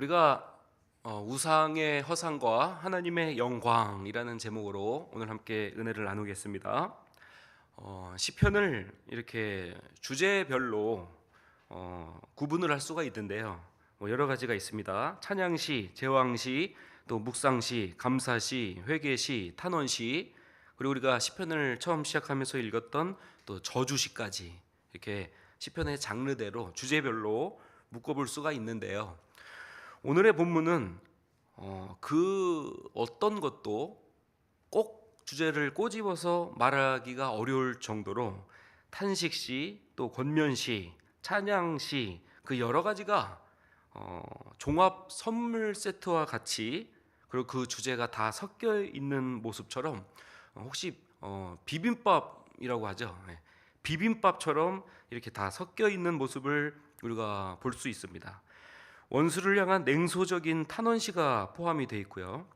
우리가 우상의 허상과 하나님의 영광이라는 제목으로 오늘 함께 은혜를 나누겠습니다. 시편을 이렇게 주제별로 구분을 할 수가 있는데요. 여러 가지가 있습니다. 찬양시, 제왕시, 또 묵상시, 감사시, 회개시, 탄원시, 그리고 우리가 시편을 처음 시작하면서 읽었던 또 저주시까지 이렇게 시편의 장르대로 주제별로 묶어볼 수가 있는데요. 오늘의 본문은 그 어떤 것도 꼭 주제를 꼬집어서 말하기가 어려울 정도로 탄식시, 또 권면시, 찬양시, 그 여러 가지가 종합 선물 세트와 같이, 그리고 그 주제가 다 섞여 있는 모습처럼 혹시 비빔밥이라고 하죠. 비빔밥처럼 이렇게 다 섞여 있는 모습을 우리가 볼 수 있습니다. 원수를 향한 냉소적인 탄원시가 포함이 되어 있고요.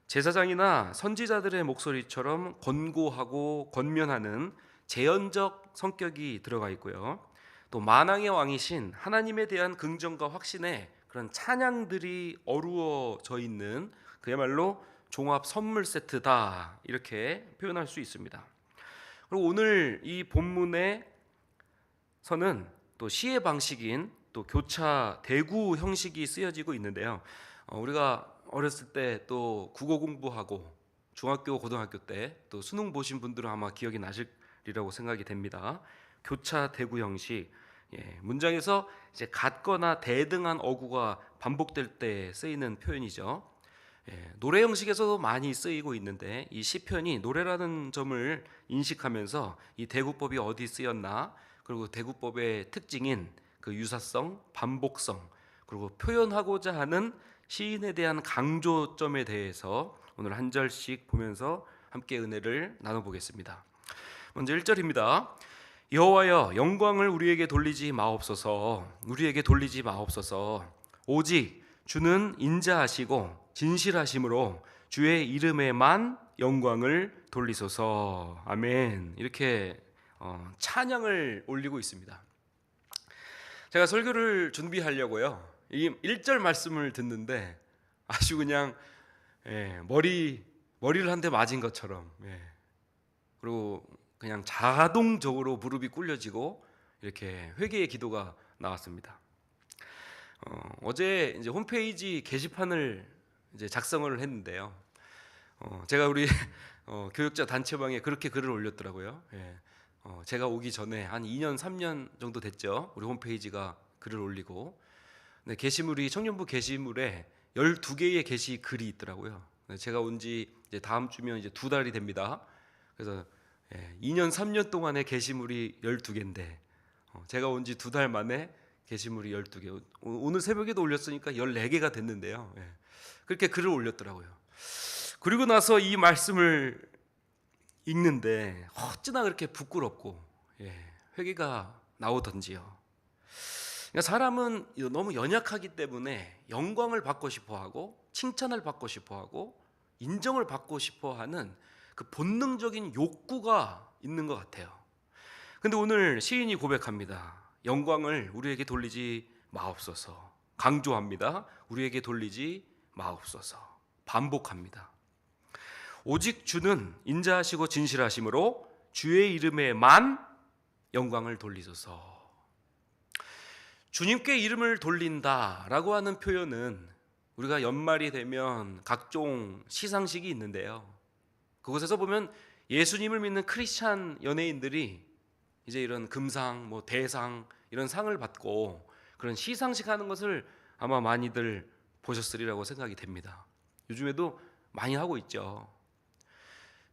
제사장이나 선지자들의 목소리처럼 권고하고 권면하는 재언적 성격이 들어가 있고요. 또 만왕의 왕이신 하나님에 대한 긍정과 확신에 그런 찬양들이 어루어져 있는 그야말로 종합 선물 세트다, 이렇게 표현할 수 있습니다. 그리고 오늘 이 본문에서는 또 시의 방식인 또 교차 대구 형식이 쓰여지고 있는데요. 우리가 어렸을 때 또 국어 공부하고 중학교 고등학교 때 또 수능 보신 분들은 아마 기억이 나시리라고 생각이 됩니다. 교차 대구 형식, 문장에서 이제 같거나 대등한 어구가 반복될 때 쓰이는 표현이죠. 노래 형식에서도 많이 쓰이고 있는데 이 시편이 노래라는 점을 인식하면서 이 대구법이 어디 쓰였나, 그리고 대구법의 특징인 그 유사성, 반복성, 그리고 표현하고자 하는 시인에 대한 강조점에 대해서 오늘 한 절씩 보면서 함께 은혜를 나눠보겠습니다. 먼저 1절입니다. 여호와여, 영광을 우리에게 돌리지 마옵소서. 우리에게 돌리지 마옵소서. 오직 주는 인자하시고 진실하심으로 주의 이름에만 영광을 돌리소서. 아멘. 이렇게 찬양을 올리고 있습니다. 제가 설교를 준비하려고요, 이 1절 말씀을 듣는데 아주 그냥 머리를 한 대 맞은 것처럼, 그리고 그냥 자동적으로 무릎이 꿇려지고 이렇게 회개의 기도가 나왔습니다. 어제 이제 홈페이지 게시판을 이제 작성을 했는데요. 제가 우리 교육자 단체방에 그렇게 글을 올렸더라고요. 제가 오기 전에 한 2년 3년 정도 됐죠. 우리 홈페이지가 글을 올리고, 게시물이 청년부 게시물에 12개의 게시 글이 있더라고요. 제가 온 지 이제 다음 주면 이제 2달이 됩니다. 그래서 2년 3년 동안의 게시물이 12개인데 제가 온 지 2달 만에 게시물이 12개. 오늘 새벽에도 올렸으니까 14개가 됐는데요. 그렇게 글을 올렸더라고요. 그리고 나서 이 말씀을 읽는데 어찌나 그렇게 부끄럽고 회개가 나오던지요. 그러니까 사람은 너무 연약하기 때문에 영광을 받고 싶어하고 칭찬을 받고 싶어하고 인정을 받고 싶어하는 그 본능적인 욕구가 있는 것 같아요. 근데 오늘 시인이 고백합니다. 영광을 우리에게 돌리지 마옵소서. 강조합니다. 우리에게 돌리지 마옵소서. 반복합니다. 오직 주는 인자하시고 진실하심으로 주의 이름에만 영광을 돌리소서. 주님께 이름을 돌린다라고 하는 표현은 우리가 연말이 되면 각종 시상식이 있는데요, 그곳에서 보면 예수님을 믿는 크리스찬 연예인들이 이제 이런 금상, 대상, 이런 상을 받고 그런 시상식 하는 것을 아마 많이들 보셨으리라고 생각이 됩니다. 요즘에도 많이 하고 있죠.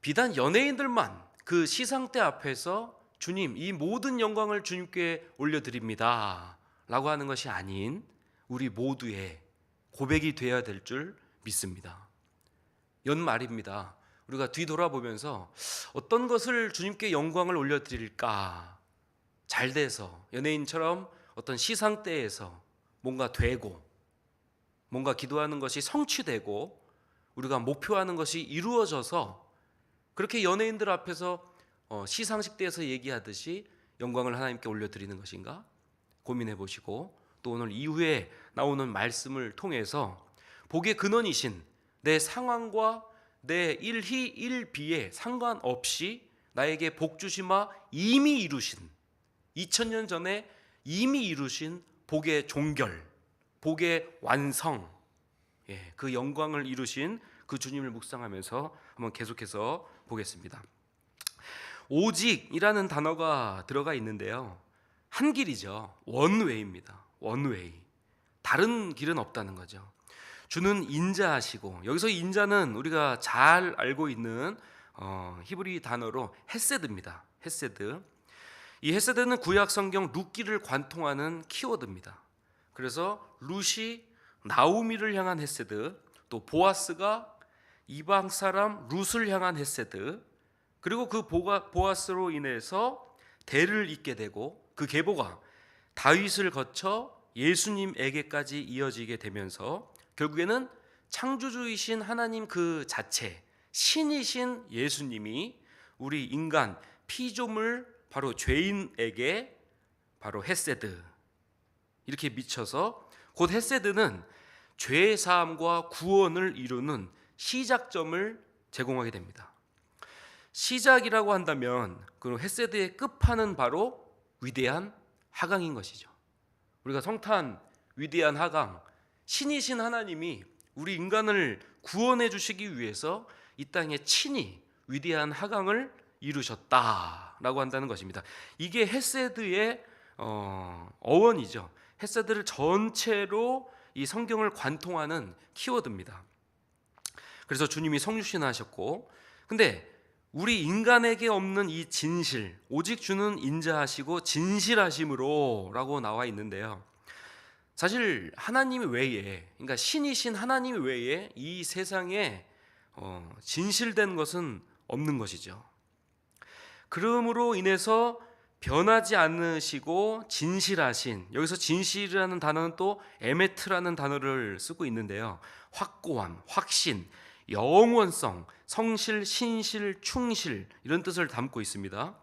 비단 연예인들만 그 시상대 앞에서 주님, 이 모든 영광을 주님께 올려드립니다 라고 하는 것이 아닌 우리 모두의 고백이 되어야 될 줄 믿습니다. 연말입니다. 우리가 뒤돌아보면서 어떤 것을 주님께 영광을 올려드릴까, 잘 돼서 연예인처럼 어떤 시상대에서 뭔가 되고, 뭔가 기도하는 것이 성취되고, 우리가 목표하는 것이 이루어져서 그렇게 연예인들 앞에서 시상식 때에서 얘기하듯이 영광을 하나님께 올려드리는 것인가 고민해 보시고, 또 오늘 이후에 나오는 말씀을 통해서 복의 근원이신 내 상황과 내 일희 일비에 상관없이 나에게 복 주시마 이미 이루신 2000년 전에 이미 이루신 복의 종결, 복의 완성, 그 영광을 이루신 그 주님을 묵상하면서 한번 계속해서 보겠습니다. 오직이라는 단어가 들어가 있는데요, 한 길이죠. 원웨이입니다. 원웨이. 다른 길은 없다는 거죠. 주는 인자하시고, 여기서 인자는 우리가 잘 알고 있는 히브리 단어로 헤세드입니다. 헤세드. 이 헤세드는 구약 성경 룻기를 관통하는 키워드입니다. 그래서 룻이 나오미를 향한 헤세드, 또 보아스가 이방 사람 룻을 향한 헤세드, 그리고 그 보아스로 인해서 대를 잇게 되고 그 계보가 다윗을 거쳐 예수님에게까지 이어지게 되면서 결국에는 창조주이신 하나님 그 자체, 신이신 예수님이 우리 인간 피조물 바로 죄인에게 바로 헤세드 이렇게 미쳐서 곧 헤세드는 죄 사함과 구원을 이루는 시작점을 제공하게 됩니다. 시작이라고 한다면 그 헤세드의 끝판은 바로 위대한 하강인 것이죠. 우리가 성탄 위대한 하강, 신이신 하나님이 우리 인간을 구원해 주시기 위해서 이 땅에 친히 위대한 하강을 이루셨다라고 한다는 것입니다. 이게 헤세드의 어원이죠. 헤세드를 전체로 이 성경을 관통하는 키워드입니다. 그래서 주님이 성육신하셨고, 근데 우리 인간에게 없는 이 진실, 오직 주는 인자하시고 진실하심으로 라고 나와 있는데요, 사실 하나님 외에, 그러니까 신이신 하나님 외에 이 세상에 진실된 것은 없는 것이죠. 그러므로 인해서 변하지 않으시고 진실하신, 여기서 진실이라는 단어는 또 에메트라는 단어를 쓰고 있는데요, 확고함, 확신, 영원성, 성실, 신실, 충실 이런 뜻을 담고 있습니다.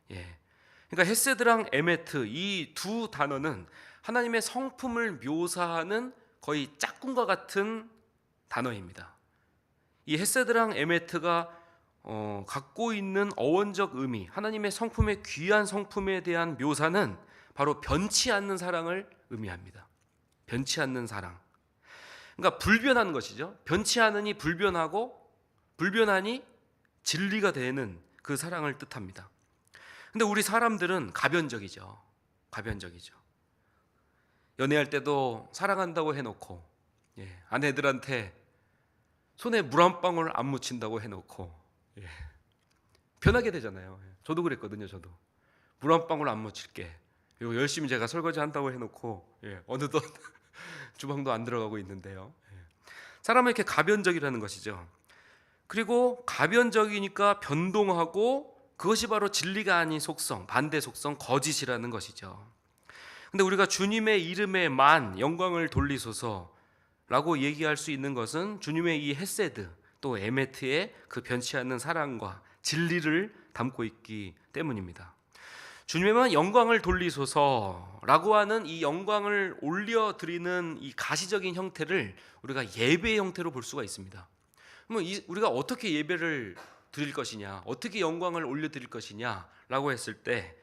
그러니까 헤세드랑 에메트 이 두 단어는 하나님의 성품을 묘사하는 거의 짝꿍과 같은 단어입니다. 이 헤세드랑 에메트가 갖고 있는 어원적 의미, 하나님의 성품의 귀한 성품에 대한 묘사는 바로 변치 않는 사랑을 의미합니다. 변치 않는 사랑. 그러니까 불변한 것이죠. 변치 않으니 불변하고 불변하니 진리가 되는 그 사랑을 뜻합니다. 근데 우리 사람들은 가변적이죠. 가변적이죠. 연애할 때도 사랑한다고 해놓고 아내들한테 손에 물 한 방울 안 묻힌다고 해놓고 변하게 되잖아요. 저도 그랬거든요. 저도 물 한 방울 안 묻힐게, 그리고 열심히 제가 설거지 한다고 해놓고 어느덧 주방도 안 들어가고 있는데요. 사람은 이렇게 가변적이라는 것이죠. 그리고 가변적이니까 변동하고, 그것이 바로 진리가 아닌 속성, 반대 속성, 거짓이라는 것이죠. 근데 우리가 주님의 이름에만 영광을 돌리소서라고 얘기할 수 있는 것은 주님의 이 헤세드, 또 에메트의 그 변치 않는 사랑과 진리를 담고 있기 때문입니다. 주님에만 영광을 돌리소서라고 하는 이 영광을 올려드리는 이 가시적인 형태를 우리가 예배의 형태로 볼 수가 있습니다. 그러면 우리가 어떻게 예배를 드릴 것이냐, 어떻게 영광을 올려드릴 것이냐라고 했을 때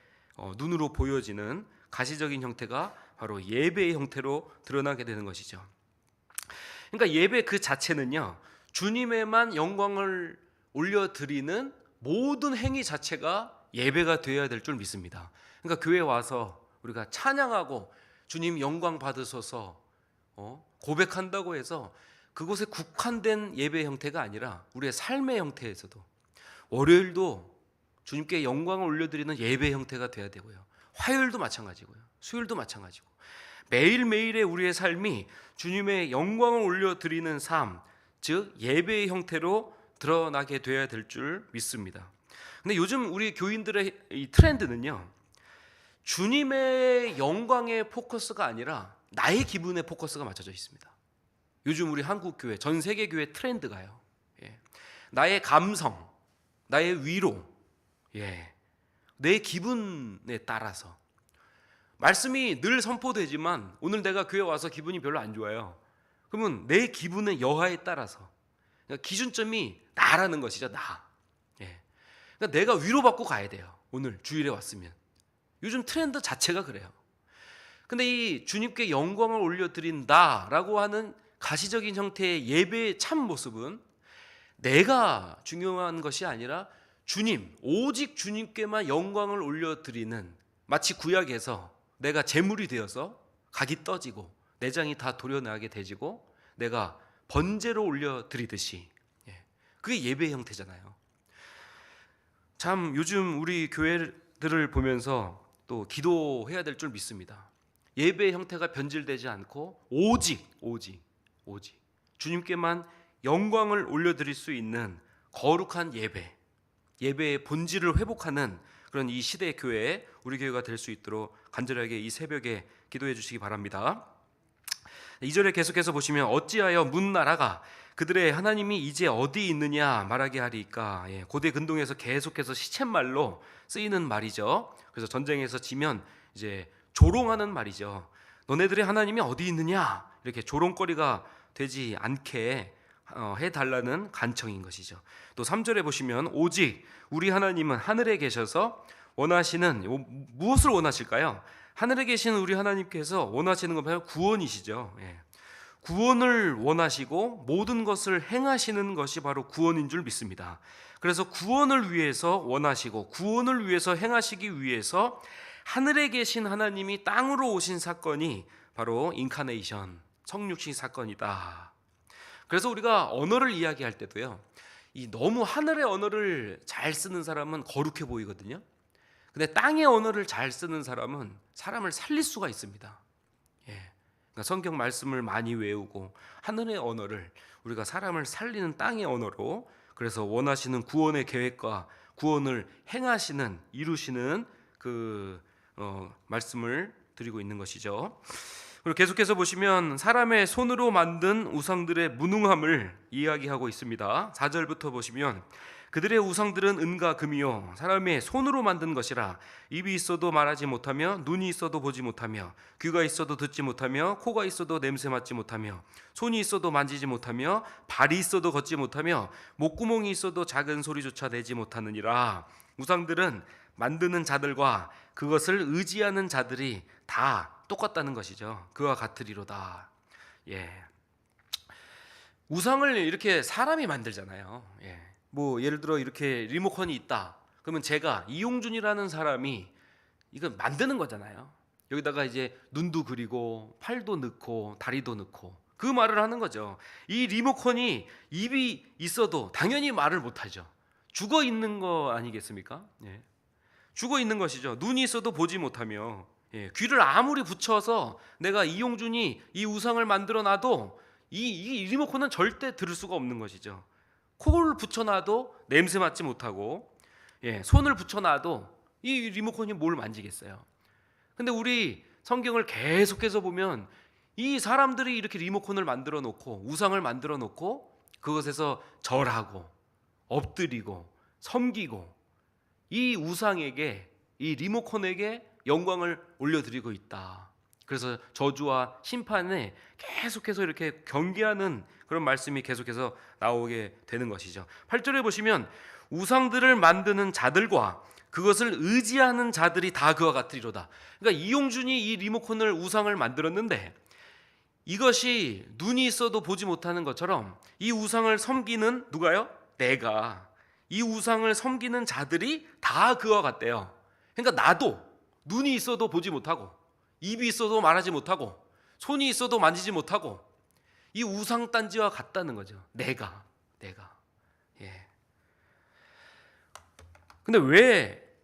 눈으로 보여지는 가시적인 형태가 바로 예배의 형태로 드러나게 되는 것이죠. 그러니까 예배 그 자체는요, 주님에만 영광을 올려드리는 모든 행위 자체가 예배가 되어야 될 줄 믿습니다. 그러니까 교회 와서 우리가 찬양하고 주님 영광 받으소서 고백한다고 해서 그곳에 국한된 예배 형태가 아니라 우리의 삶의 형태에서도 월요일도 주님께 영광을 올려드리는 예배 형태가 돼야 되고요, 화요일도 마찬가지고요, 수요일도 마찬가지고 매일매일의 우리의 삶이 주님의 영광을 올려드리는 삶, 즉 예배의 형태로 드러나게 돼야 될 줄 믿습니다. 근데 요즘 우리 교인들의 이 트렌드는요, 주님의 영광의 포커스가 아니라 나의 기분의 포커스가 맞춰져 있습니다. 요즘 우리 한국 교회, 전 세계 교회 트렌드가요, 나의 감성, 나의 위로, 내 기분에 따라서 말씀이 늘 선포되지만 오늘 내가 교회 와서 기분이 별로 안 좋아요. 그러면 내 기분의 여하에 따라서, 그러니까 기준점이 나라는 것이죠. 나. 예. 그러니까 내가 위로받고 가야 돼요. 오늘 주일에 왔으면. 요즘 트렌드 자체가 그래요. 근데 이 주님께 영광을 올려드린다라고 하는 가시적인 형태의 예배의 참 모습은 내가 중요한 것이 아니라 주님, 오직 주님께만 영광을 올려드리는, 마치 구약에서 내가 제물이 되어서 각이 떠지고 내장이 다 도려나게 되지고 내가 번제로 올려드리듯이, 그게 예배 형태잖아요. 참 요즘 우리 교회들을 보면서 또 기도해야 될 줄 믿습니다. 예배 형태가 변질되지 않고 오직 주님께만 영광을 올려드릴 수 있는 거룩한 예배의 본질을 회복하는 그런 이 시대의 교회, 우리 교회가 될 수 있도록 간절하게 이 새벽에 기도해 주시기 바랍니다. 2절에 계속해서 보시면 어찌하여 문 나라가 그들의 하나님이 이제 어디 있느냐 말하게 하리까. 고대 근동에서 계속해서 시쳇말로 쓰이는 말이죠. 그래서 전쟁에서 지면 이제 조롱하는 말이죠. 너네들의 하나님이 어디 있느냐, 이렇게 조롱거리가 되지 않게 해달라는 간청인 것이죠. 또 3절에 보시면 오직 우리 하나님은 하늘에 계셔서 원하시는, 무엇을 원하실까요? 하늘에 계신 우리 하나님께서 원하시는 건 바로 구원이시죠. 구원을 원하시고 모든 것을 행하시는 것이 바로 구원인 줄 믿습니다. 그래서 구원을 위해서 원하시고 구원을 위해서 행하시기 위해서 하늘에 계신 하나님이 땅으로 오신 사건이 바로 인카네이션, 성육신 사건이다. 그래서 우리가 언어를 이야기할 때도요, 이 너무 하늘의 언어를 잘 쓰는 사람은 거룩해 보이거든요. 근데 땅의 언어를 잘 쓰는 사람은 사람을 살릴 수가 있습니다. 그러니까 성경 말씀을 많이 외우고 하늘의 언어를, 우리가 사람을 살리는 땅의 언어로, 그래서 원하시는 구원의 계획과 구원을 행하시는, 이루시는 그 말씀을 드리고 있는 것이죠. 그리고 계속해서 보시면 사람의 손으로 만든 우상들의 무능함을 이야기하고 있습니다. 4절부터 보시면 그들의 우상들은 은과 금이요 사람의 손으로 만든 것이라 입이 있어도 말하지 못하며 눈이 있어도 보지 못하며 귀가 있어도 듣지 못하며 코가 있어도 냄새 맡지 못하며 손이 있어도 만지지 못하며 발이 있어도 걷지 못하며 목구멍이 있어도 작은 소리조차 내지 못하느니라. 우상들은 만드는 자들과 그것을 의지하는 자들이 다 똑같다는 것이죠. 그와 같으리로다. 우상을 이렇게 사람이 만들잖아요. 뭐 예를 들어 이렇게 리모컨이 있다. 그러면 제가 이용준이라는 사람이 이거 만드는 거잖아요. 여기다가 이제 눈도 그리고 팔도 넣고 다리도 넣고 그 말을 하는 거죠. 이 리모컨이 입이 있어도 당연히 말을 못하죠. 죽어 있는 거 아니겠습니까? 죽어 있는 것이죠. 눈이 있어도 보지 못하며 귀를 아무리 붙여서 내가 이용준이 이 우상을 만들어 놔도 이 리모컨은 절대 들을 수가 없는 것이죠. 코를 붙여놔도 냄새 맡지 못하고 손을 붙여놔도 이 리모컨이 뭘 만지겠어요. 근데 우리 성경을 계속해서 보면 이 사람들이 이렇게 리모컨을 만들어 놓고 우상을 만들어 놓고 그것에서 절하고 엎드리고 섬기고 이 우상에게, 이 리모컨에게 영광을 올려드리고 있다. 그래서 저주와 심판에 계속해서 이렇게 경계하는 그런 말씀이 계속해서 나오게 되는 것이죠. 8절에 보시면 우상들을 만드는 자들과 그것을 의지하는 자들이 다 그와 같으리로다. 그러니까 이용준이 이 리모컨을 우상을 만들었는데 이것이 눈이 있어도 보지 못하는 것처럼 이 우상을 섬기는 누가요? 내가. 이 우상을 섬기는 자들이 다 그와 같대요. 그러니까 나도 눈이 있어도 보지 못하고 입이 있어도 말하지 못하고 손이 있어도 만지지 못하고 이 우상단지와 같다는 거죠. 내가. 근데 왜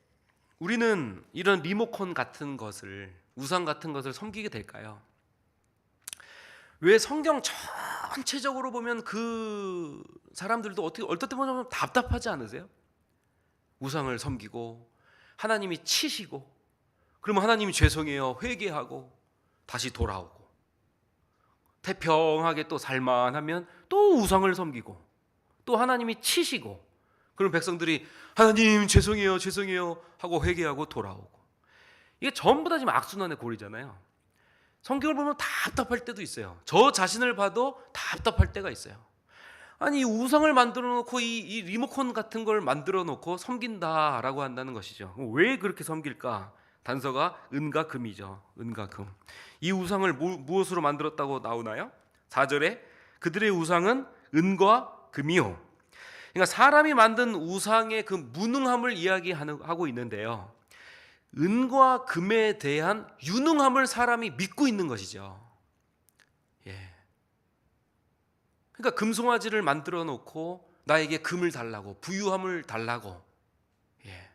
우리는 이런 리모컨 같은 것을, 우상 같은 것을 섬기게 될까요? 왜 성경 전체적으로 보면 그 사람들도 어떻게 얼떨 때 보면 답답하지 않으세요? 우상을 섬기고 하나님이 치시고 그러면 하나님이 죄송해요 회개하고 다시 돌아오고 태평하게 또 살만하면 또 우상을 섬기고 또 하나님이 치시고 그럼 백성들이 하나님 죄송해요 하고 회개하고 돌아오고 이게 전부 다 지금 악순환의 고리잖아요. 성경을 보면 답답할 때도 있어요. 저 자신을 봐도 답답할 때가 있어요. 아니, 이 우상을 만들어 놓고 이 리모컨 같은 걸 만들어 놓고 섬긴다라고 한다는 것이죠. 왜 그렇게 섬길까? 단서가 은과 금이죠. 은과 금. 이 우상을 무엇으로 만들었다고 나오나요? 4절에 그들의 우상은 은과 금이요. 그러니까 사람이 만든 우상의 그 무능함을 이야기하고 있는데요. 은과 금에 대한 유능함을 사람이 믿고 있는 것이죠. 예. 그러니까 금송아지를 만들어 놓고 나에게 금을 달라고, 부유함을 달라고. 예.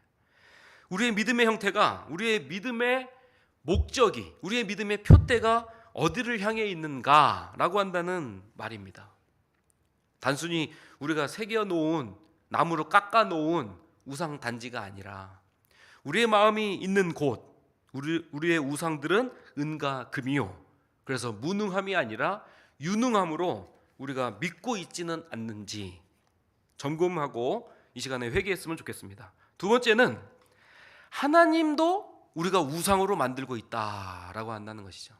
우리의 믿음의 형태가, 우리의 믿음의 목적이, 우리의 믿음의 표대가 어디를 향해 있는가라고 한다는 말입니다. 단순히 우리가 새겨 놓은, 나무로 깎아 놓은 우상 단지가 아니라 우리의 마음이 있는 곳, 우리의 우상들은 은과 금이요. 그래서 무능함이 아니라 유능함으로 우리가 믿고 있지는 않는지 점검하고 이 시간에 회개했으면 좋겠습니다. 두 번째는 하나님도 우리가 우상으로 만들고 있다라고 한다는 것이죠.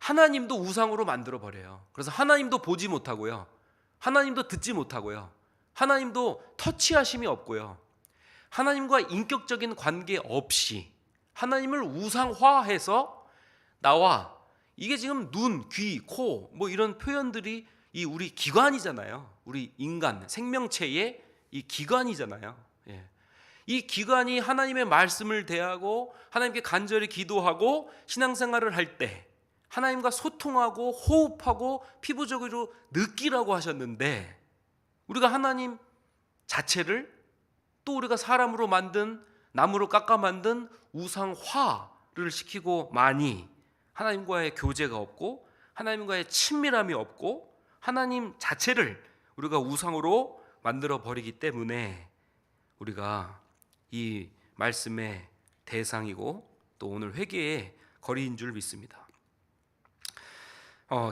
하나님도 우상으로 만들어 버려요. 그래서 하나님도 보지 못하고요, 하나님도 듣지 못하고요, 하나님도 터치하심이 없고요, 하나님과 인격적인 관계 없이 하나님을 우상화해서 나와, 이게 지금 눈, 귀, 코 뭐 이런 표현들이 이 우리 기관이잖아요. 우리 인간 생명체의 이 기관이잖아요. 예. 이 기관이 하나님의 말씀을 대하고 하나님께 간절히 기도하고 신앙생활을 할 때 하나님과 소통하고 호흡하고 피부적으로 느끼라고 하셨는데, 우리가 하나님 자체를 또 우리가 사람으로 만든, 나무로 깎아 만든 우상화를 시키고 많이 하나님과의 교제가 없고 하나님과의 친밀함이 없고 하나님 자체를 우리가 우상으로 만들어 버리기 때문에 우리가 이 말씀의 대상이고 또 오늘 회개의 거리인 줄 믿습니다.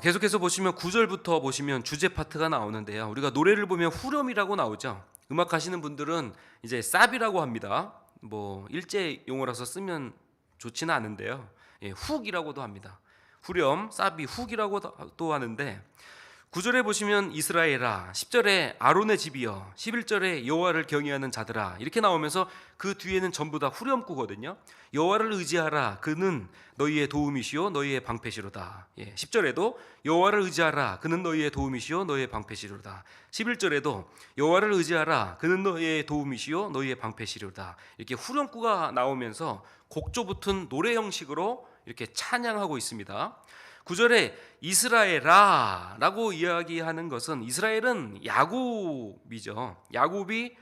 계속해서 보시면 9절부터 보시면 주제 파트가 나오는데요. 우리가 노래를 보면 후렴이라고 나오죠. 음악 하시는 분들은 이제 쌉이라고 합니다. 뭐 일제 용어라서 쓰면 좋지는 않은데요. 예, 훅이라고도 합니다. 후렴, 쌉이 훅이라고도 하는데 9절에 보시면 이스라엘아, 10절에 아론의 집이여, 11절에 여호와를 경외하는 자들아 이렇게 나오면서 그 뒤에는 전부 다 후렴구거든요. 여호와를 의지하라, 그는 너희의 도움이시요 너희의 방패시로다. 10절에도 여호와를 의지하라, 그는 너희의 도움이시요 너희의 방패시로다. 11절에도 여호와를 의지하라, 그는 너희의 도움이시요 너희의 방패시로다. 이렇게 후렴구가 나오면서 곡조 붙은 노래 형식으로 이렇게 찬양하고 있습니다. 9절에 이스라엘아 라고 이야기하는 것은, 이스라엘은 야곱이죠. 야곱이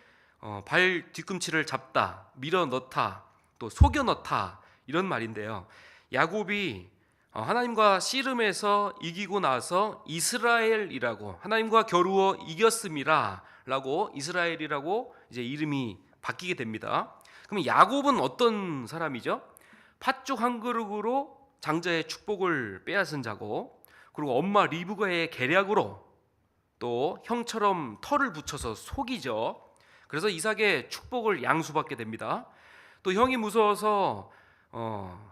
발 뒤꿈치를 잡다, 밀어 넣다, 또 속여 넣다 이런 말인데요. 야곱이 하나님과 씨름해서 이기고 나서 이스라엘이라고, 하나님과 겨루어 이겼음이라 라고 이스라엘이라고 이제 이름이 바뀌게 됩니다. 그럼 야곱은 어떤 사람이죠? 팥죽 한 그릇으로 장자의 축복을 빼앗은 자고, 그리고 엄마 리브가의 계략으로 또 형처럼 털을 붙여서 속이죠. 그래서 이삭의 축복을 양수받게 됩니다. 또 형이 무서워서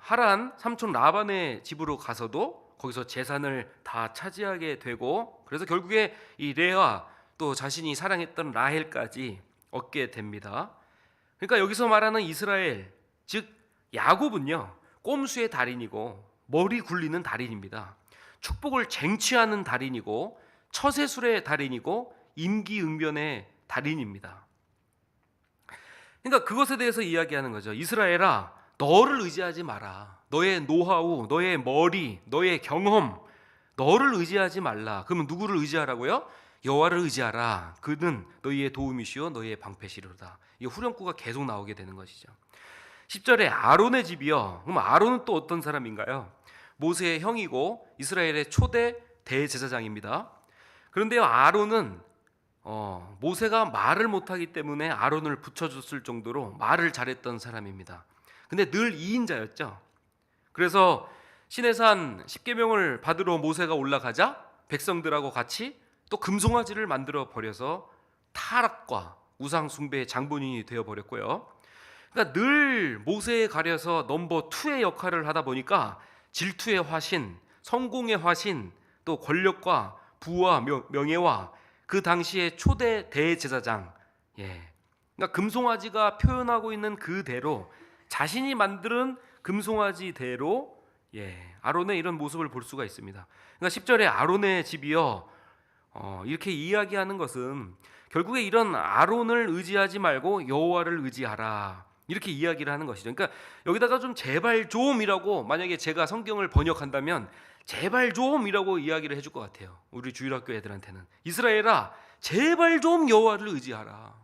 하란 삼촌 라반의 집으로 가서도 거기서 재산을 다 차지하게 되고, 그래서 결국에 이 레아 또 자신이 사랑했던 라헬까지 얻게 됩니다. 그러니까 여기서 말하는 이스라엘, 즉 야곱은요, 꼼수의 달인이고 머리 굴리는 달인입니다. 축복을 쟁취하는 달인이고 처세술의 달인이고 임기응변의 달인입니다. 그러니까 그것에 대해서 이야기하는 거죠. 이스라엘아, 너를 의지하지 마라. 너의 노하우, 너의 머리, 너의 경험, 너를 의지하지 말라. 그러면 누구를 의지하라고요? 여호와를 의지하라. 그는 너희의 도움이시요 너희의 방패시로다. 이 후렴구가 계속 나오게 되는 것이죠. 10절에 아론의 집이요. 그럼 아론은 또 어떤 사람인가요? 모세의 형이고 이스라엘의 초대 대제사장입니다. 그런데요, 아론은 모세가 말을 못하기 때문에 아론을 붙여줬을 정도로 말을 잘했던 사람입니다. 근데 늘 2인자였죠. 그래서 시내산 10계명을 받으러 모세가 올라가자 백성들하고 같이 또 금송아지를 만들어 버려서 타락과 우상 숭배의 장본인이 되어 버렸고요. 그러니까 늘 모세에 가려서 넘버 2의 역할을 하다 보니까 질투의 화신, 성공의 화신, 또 권력과 부와 명예와 그 당시의 초대 대제사장, 그러니까 금송아지가 표현하고 있는 그대로 자신이 만드는 금송아지대로 아론의 이런 모습을 볼 수가 있습니다. 그러니까 10절에 아론의 집이여 이렇게 이야기하는 것은 결국에 이런 아론을 의지하지 말고 여호와를 의지하라 이렇게 이야기를 하는 것이죠. 그러니까 여기다가 좀 제발 좀이라고 만약에 제가 성경을 번역한다면 제발 좀이라고 이야기를 해줄 것 같아요. 우리 주일학교 애들한테는 이스라엘아 제발 좀 여호와를 의지하라.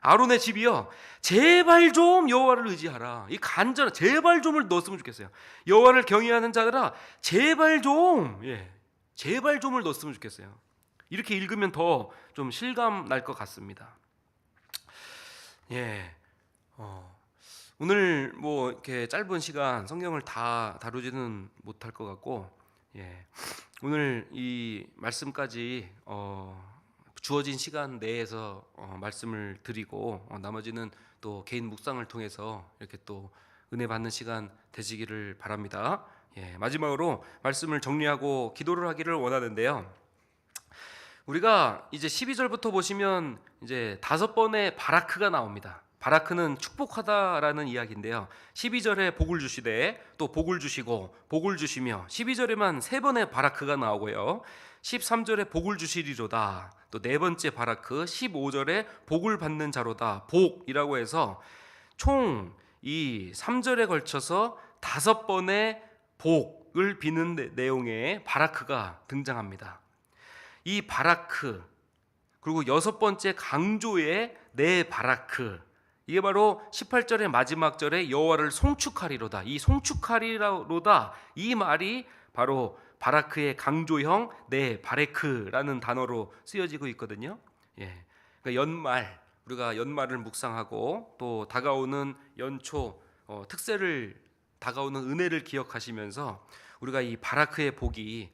아론의 집이여 제발 좀 여호와를 의지하라. 이 간절한 제발 좀을 넣었으면 좋겠어요. 여호와를 경외하는 자들아 제발 좀 제발 좀을 넣었으면 좋겠어요. 이렇게 읽으면 더 좀 실감 날 것 같습니다. 오늘 뭐 이렇게 짧은 시간 성경을 다 다루지는 못할 것 같고 오늘 이 말씀까지 주어진 시간 내에서 말씀을 드리고 나머지는 또 개인 묵상을 통해서 이렇게 또 은혜 받는 시간 되시기를 바랍니다. 마지막으로 말씀을 정리하고 기도를 하기를 원하는데요. 우리가 이제 12절부터 보시면 이제 5번의 바라크가 나옵니다. 바라크는 축복하다라는 이야기인데요. 12절에 복을 주시되 또 복을 주시고 복을 주시며 12절에만 3번의 바라크가 나오고요. 13절에 복을 주시리로다. 또 4번째 바라크 15절에 복을 받는 자로다. 복이라고 해서 총 이 3절에 걸쳐서 5번의 복을 비는 내용의 바라크가 등장합니다. 이 바라크 그리고 6번째 강조의 바라크 이게 바로 18절의 마지막 절에 여호와를 송축하리로다. 이 송축하리로다 이 말이 바로 바라크의 강조형 바레크라는 단어로 쓰여지고 있거든요. 그러니까 연말 우리가 연말을 묵상하고 또 다가오는 연초 특세를 다가오는 은혜를 기억하시면서 우리가 이 바라크의 복이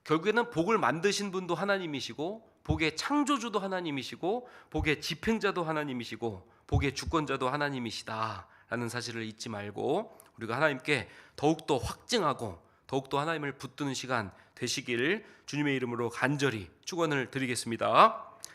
결국에는 복을 만드신 분도 하나님이시고 복의 창조주도 하나님이시고 복의 집행자도 하나님이시고 복의 주권자도 하나님이시다라는 사실을 잊지 말고 우리가 하나님께 더욱더 확증하고 더욱더 하나님을 붙드는 시간 되시길 주님의 이름으로 간절히 축원을 드리겠습니다.